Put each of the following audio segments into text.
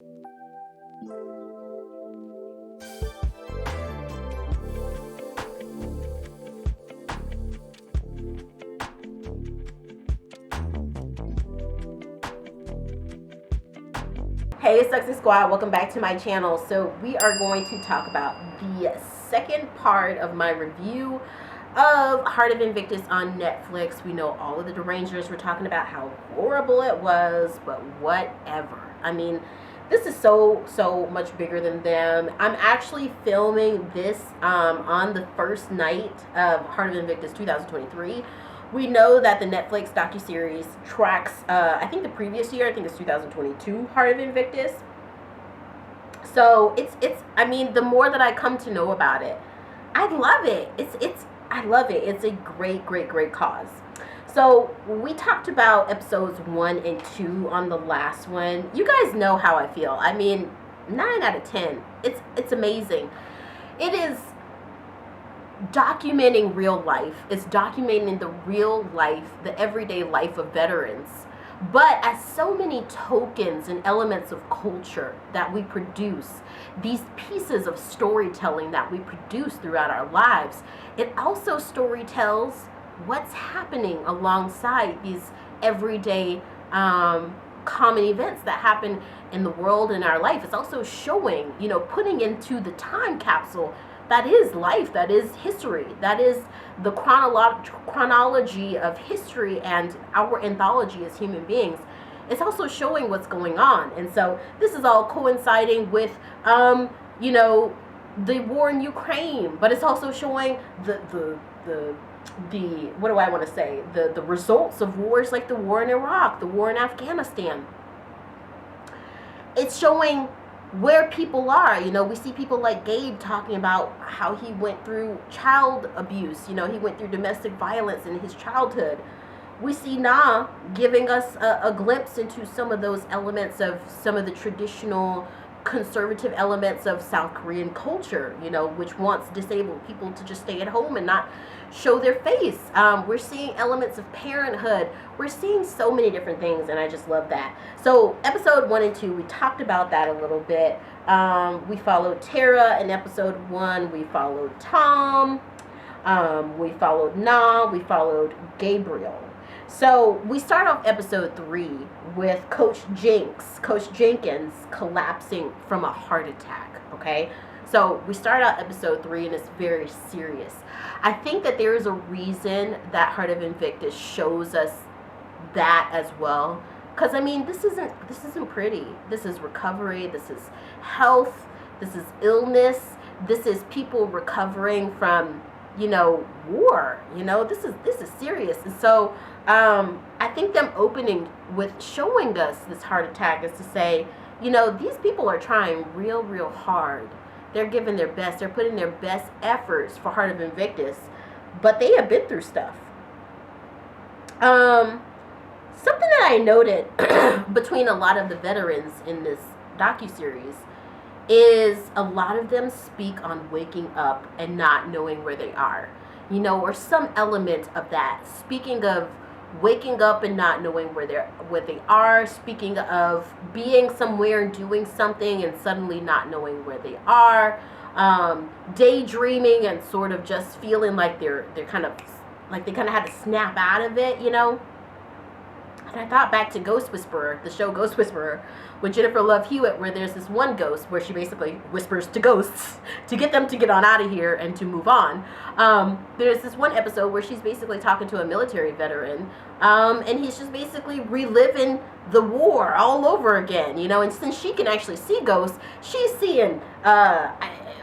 Hey, Sexy Squad, welcome back to my channel. So we are going to talk about the second part of my review of Heart of Invictus on Netflix. We know all of the derangers were talking about how horrible it was, but whatever. I mean, this is so much bigger than them. I'm actually filming this on the first night of Heart of Invictus 2023. We know that the Netflix docuseries tracks, I think the previous year, I think it's 2022, Heart of Invictus. So I mean, the more that I come to know about it, I love it. I love it. It's a great cause. So we talked about episodes 1 and 2 on the last one. You guys know how I feel. I mean, 9 out of 10. It's amazing. It is documenting real life. It's documenting the real life, the everyday life of veterans, but as so many tokens and elements of culture that we produce, these pieces of storytelling that we produce throughout our lives, it also storytells what's happening alongside these everyday common events that happen in the world, in our life. It's also showing, putting into the time capsule that is life, that is history, that is the chronology of history and our anthology as human beings. It's also showing what's going on. And so this is all coinciding with, the war in Ukraine, but it's also showing the what do I want to say? The results of wars like the war in Iraq, the war in Afghanistan. It's showing where people are. We see people like Gabe talking about how he went through child abuse. He went through domestic violence in his childhood. We see Na giving us a glimpse into some of those elements of some of the traditional conservative elements of South Korean culture, which wants disabled people to just stay at home and not show their face. We're seeing elements of parenthood. We're seeing so many different things, and I just love that. So episode 1 and 2, we talked about that a little bit. We followed Tara in episode 1. We followed Tom. We followed Na. We followed Gabriel. So we start off episode 3 with Coach Jenkins collapsing from a heart attack, okay? So we start out episode 3 and it's very serious. I think that there is a reason that Heart of Invictus shows us that as well. Because, I mean, this isn't pretty. This is recovery. This is health. This is illness. This is people recovering from, war. This is serious. And so I think them opening with showing us this heart attack is to say, these people are trying real hard. They're giving their best. They're putting their best efforts for Heart of Invictus, but they have been through stuff. Something that I noted between a lot of the veterans in this docuseries is a lot of them speak on waking up and not knowing where they are, or some element of that. Speaking of waking up and not knowing where they are, speaking of being somewhere and doing something and suddenly not knowing where they are, daydreaming and sort of just feeling like they're kind of had to snap out of it, And I thought back to Ghost Whisperer, the show Ghost Whisperer, with Jennifer Love Hewitt, where there's this one ghost where she basically whispers to ghosts to get them to get on out of here and to move on. There's this one episode where she's basically talking to a military veteran, and he's just basically reliving the war all over again, and since she can actually see ghosts, she's seeing,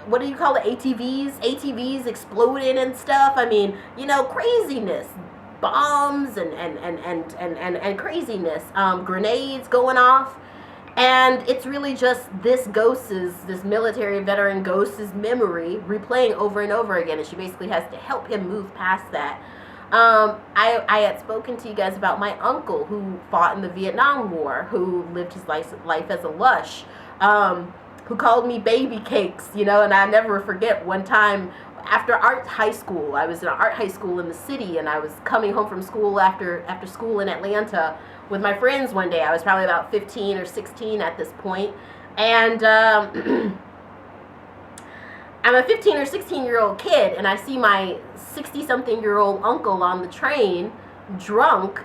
what do you call it, ATVs exploding and stuff. I mean, craziness. Bombs and craziness, grenades going off, and it's really just this military veteran ghost's memory replaying over and over again, and she basically has to help him move past that. I had spoken to you guys about my uncle who fought in the Vietnam War, who lived his life as a lush, who called me baby cakes, and I never forget one time after art high school. I was in an art high school in the city, and I was coming home from school after school in Atlanta with my friends one day. I was probably about 15 or 16 at this point. And I'm a 15 or 16-year-old kid, and I see my 60-something-year-old uncle on the train, drunk,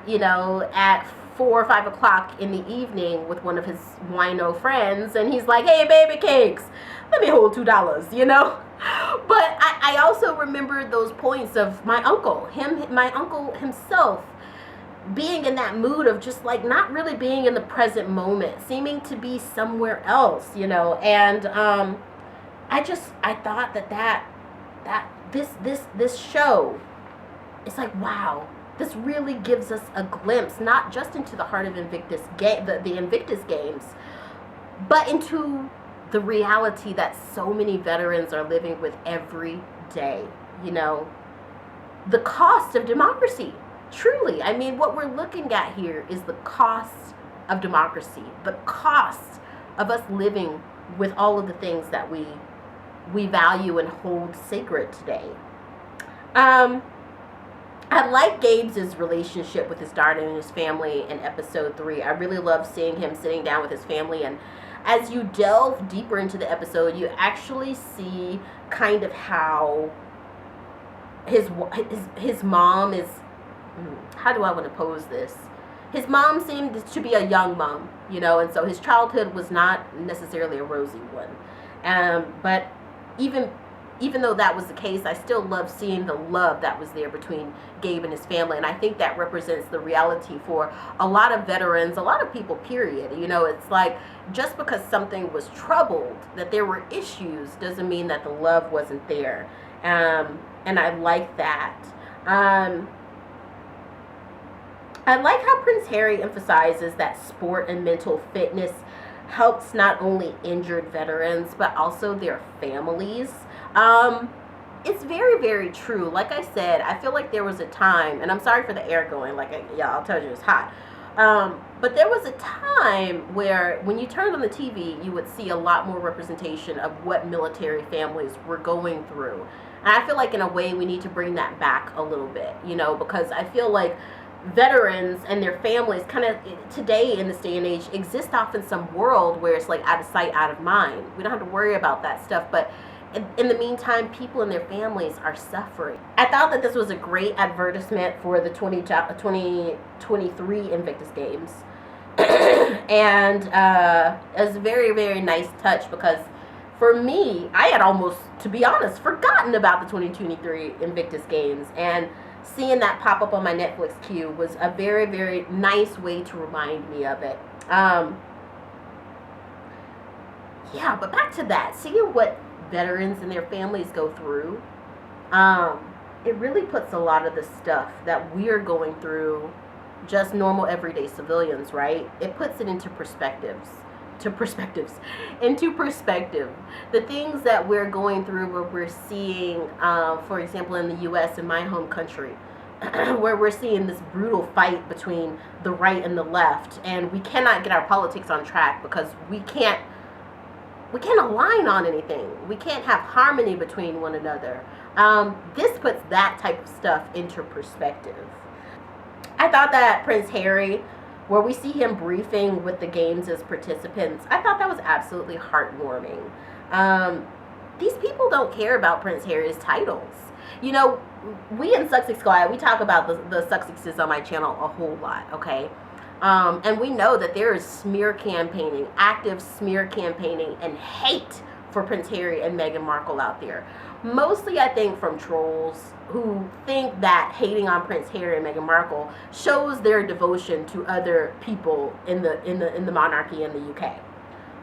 at 4 or 5 o'clock in the evening with one of his wino friends, and he's like, "Hey, baby cakes, let me hold $2," But I also remember those points of my uncle himself, being in that mood of just like not really being in the present moment, seeming to be somewhere else, and I thought that this show, it's like, wow, this really gives us a glimpse not just into the heart of Invictus the Invictus games, but into the reality that so many veterans are living with every day. The cost of democracy. Truly, I mean, what we're looking at here is the cost of democracy, the cost of us living with all of the things that we value and hold sacred today. I like Gabe's relationship with his daughter and his family in episode 3. I really love seeing him sitting down with his family, and as you delve deeper into the episode, you actually see kind of how his mom is, how do I want to pose this? His mom seemed to be a young mom, and so his childhood was not necessarily a rosy one. But even though that was the case, I still love seeing the love that was there between Gabe and his family. And I think that represents the reality for a lot of veterans, a lot of people, period. It's like, just because something was troubled, that there were issues, doesn't mean that the love wasn't there. And I like that. I like how Prince Harry emphasizes that sport and mental fitness helps not only injured veterans, but also their families. It's very, very true. Like I said, I feel like there was a time, and I'm sorry for the air going, I'll tell you it's hot. But there was a time where when you turned on the TV, you would see a lot more representation of what military families were going through. And I feel like in a way we need to bring that back a little bit, because I feel like veterans and their families kind of today in this day and age exist off in some world where it's like out of sight, out of mind. We don't have to worry about that stuff, but in the meantime, people and their families are suffering. I thought that this was a great advertisement for the 2023 Invictus games. And it was a very, very nice touch, because for me, I had almost, to be honest, forgotten about the 2023 Invictus games, and seeing that pop up on my Netflix queue was a very, very nice way to remind me of it. Yeah, but back to that, seeing what veterans and their families go through, it really puts a lot of the stuff that we're going through, just normal everyday civilians, right? It puts it into perspective. The things that we're going through, where we're seeing, for example, in the U.S., in my home country, where we're seeing this brutal fight between the right and the left, and we cannot get our politics on track because we can't align on anything. We can't have harmony between one another. This puts that type of stuff into perspective. I thought that Prince Harry, where we see him briefing with the games as participants, I thought that was absolutely heartwarming. These people don't care about Prince Harry's titles. We in Sussex Squad, we talk about the Sussexes on my channel a whole lot, okay? And we know that there is smear campaigning, active smear campaigning and hate for Prince Harry and Meghan Markle out there. Mostly, I think, from trolls who think that hating on Prince Harry and Meghan Markle shows their devotion to other people in the monarchy in the UK,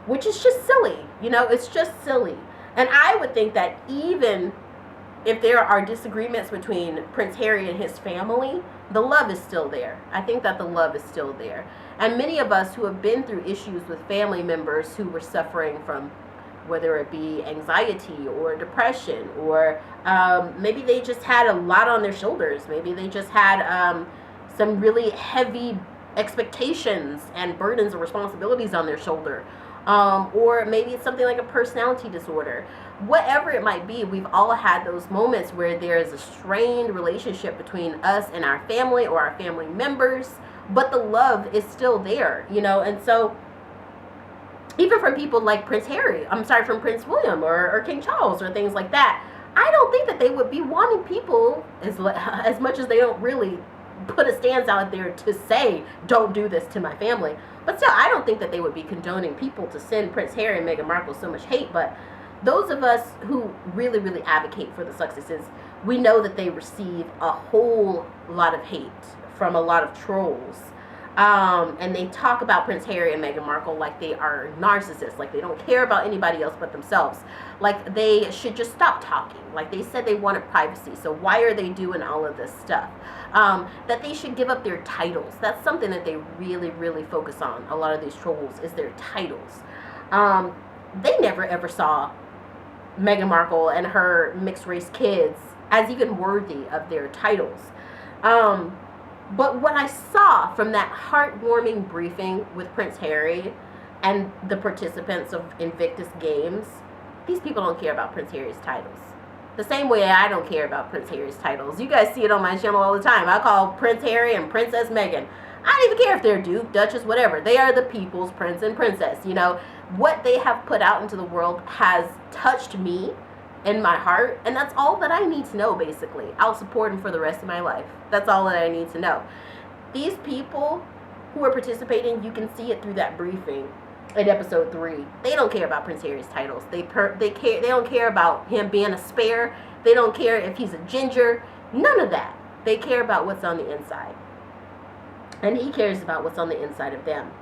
which is just silly. It's just silly. And I would think that even if there are disagreements between Prince Harry and his family, the love is still there. I think that the love is still there. And many of us who have been through issues with family members who were suffering from, whether it be anxiety or depression, or maybe they just had a lot on their shoulders. Maybe they just had some really heavy expectations and burdens and responsibilities on their shoulder. Or maybe it's something like a personality disorder. Whatever it might be, we've all had those moments where there is a strained relationship between us and our family or our family members, but the love is still there, And so even from people like Prince Harry, from Prince William or King Charles or things like that, I don't think that they would be wanting people as much as they don't really put a stance out there to say, don't do this to my family. But still, I don't think that they would be condoning people to send Prince Harry and Meghan Markle so much hate. But those of us who really, really advocate for the Sussexes, we know that they receive a whole lot of hate from a lot of trolls. And they talk about Prince Harry and Meghan Markle like they are narcissists, like they don't care about anybody else but themselves, like they should just stop talking, like they said they wanted privacy, so why are they doing all of this stuff, that they should give up their titles. That's something that they really, really focus on, a lot of these trolls, is their titles. They never ever saw Meghan Markle and her mixed race kids as even worthy of their titles. But what I saw from that heartwarming briefing with Prince Harry and the participants of Invictus Games, these people don't care about Prince Harry's titles. The same way I don't care about Prince Harry's titles. You guys see it on my channel all the time. I call Prince Harry and Princess Meghan. I don't even care if they're Duke, Duchess, whatever. They are the people's prince and princess. You know, what they have put out into the world has touched me in my heart, and that's all that I need to know. Basically, I'll support him for the rest of my life. That's all that I need to know. These people who are participating, you can see it through that briefing in episode 3. They don't care about Prince Harry's titles. They don't care about him being a spare. They don't care if he's a ginger. None of that. They care about what's on the inside, and he cares about what's on the inside of them.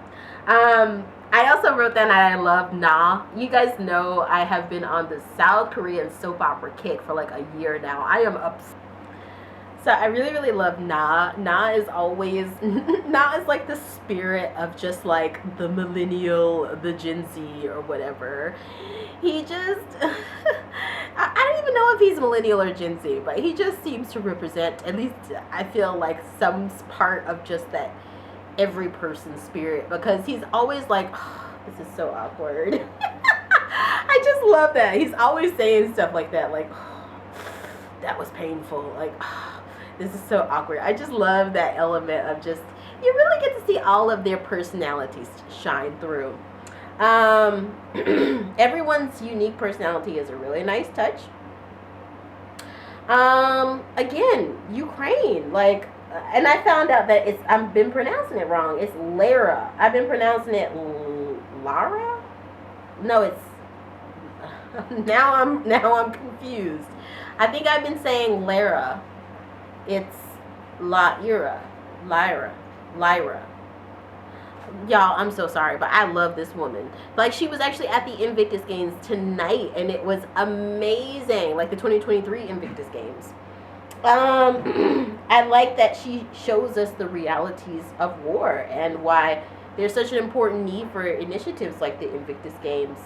I also wrote down that I love Na. You guys know I have been on the South Korean soap opera kick for like a year now. I am obsessed. So I really, really love Na. Na is always, Na is like the spirit of just like the millennial, the Gen Z or whatever. He just, I don't even know if he's millennial or Gen Z, but he just seems to represent, at least I feel like, some part of just that every person's spirit, because he's always like, oh, this is so awkward. I just love that. He's always saying stuff like that, like, oh, that was painful, like, oh, this is so awkward. I just love that element of just, you really get to see all of their personalities shine through. Everyone's unique personality is a really nice touch. Again, Ukraine, like, and I found out that I've been pronouncing it wrong. It's Lara. I've been pronouncing it Lara? No, it's now I'm confused. I think I've been saying Lara. It's Lyra. Y'all, I'm so sorry, but I love this woman. Like, she was actually at the Invictus Games tonight, and it was amazing. Like the 2023 Invictus Games. I like that she shows us the realities of war and why there's such an important need for initiatives like the Invictus Games.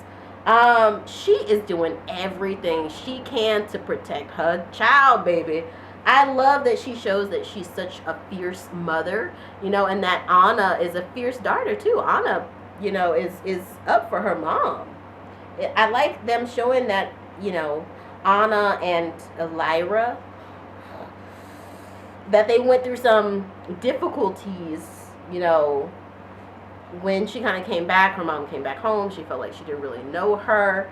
She is doing everything she can to protect her child, baby. I love that she shows that she's such a fierce mother, you know, and that Anna is a fierce daughter too. Anna, you know, is up for her mom. I like them showing that, you know, Anna and Lyra, that they went through some difficulties, you know, when she kind of came back. Her mom came back home. She felt like she didn't really know her.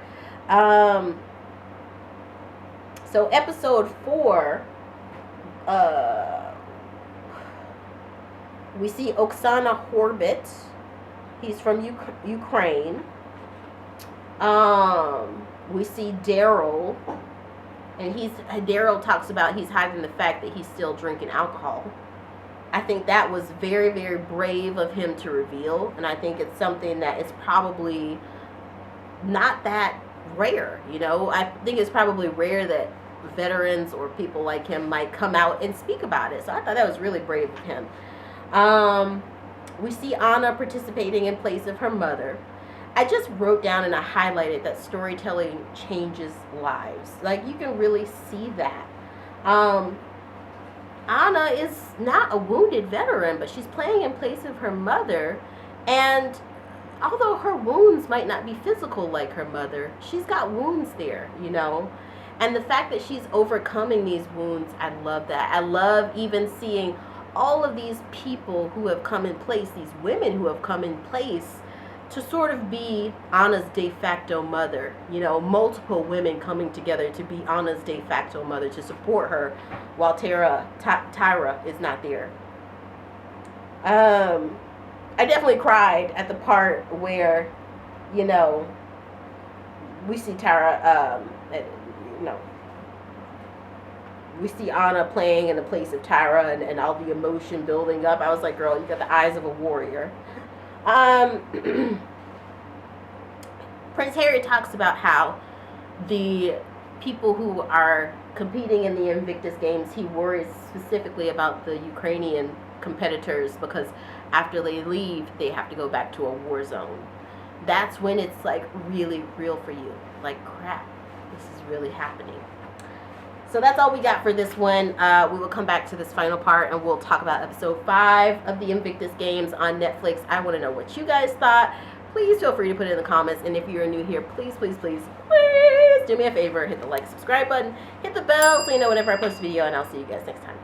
So episode 4, we see Oksana Horbit. He's from Ukraine. We see Daryl. And Daryl talks about he's hiding the fact that he's still drinking alcohol. I think that was very, very brave of him to reveal. And I think it's something that is probably not that rare, you know. I think it's probably rare that veterans or people like him might come out and speak about it. So I thought that was really brave of him. We see Anna participating in place of her mother. I just wrote down and I highlighted that storytelling changes lives. Like, you can really see that. Anna is not a wounded veteran, but she's playing in place of her mother. And although her wounds might not be physical like her mother, she's got wounds there, you know. And the fact that she's overcoming these wounds, I love that. I love even seeing all of these people who have come in place, these women who have come in place, to sort of be Anna's de facto mother. You know, multiple women coming together to be Anna's de facto mother, to support her while Tyra is not there. I definitely cried at the part where, you know, we see Tyra, you know, we see Anna playing in the place of Tyra, and all the emotion building up. I was like, girl, you got the eyes of a warrior. Prince Harry talks about how the people who are competing in the Invictus games, he worries specifically about the Ukrainian competitors, because after they leave, they have to go back to a war zone. That's when it's like really real for you. Like, crap, this is really happening. So that's all we got for this one. We will come back to this final part and we'll talk about episode 5 of the Invictus Games on Netflix. I want to know what you guys thought. Please feel free to put it in the comments. And if you're new here, please do me a favor. Hit the like, subscribe button. Hit the bell so you know whenever I post a video. And I'll see you guys next time.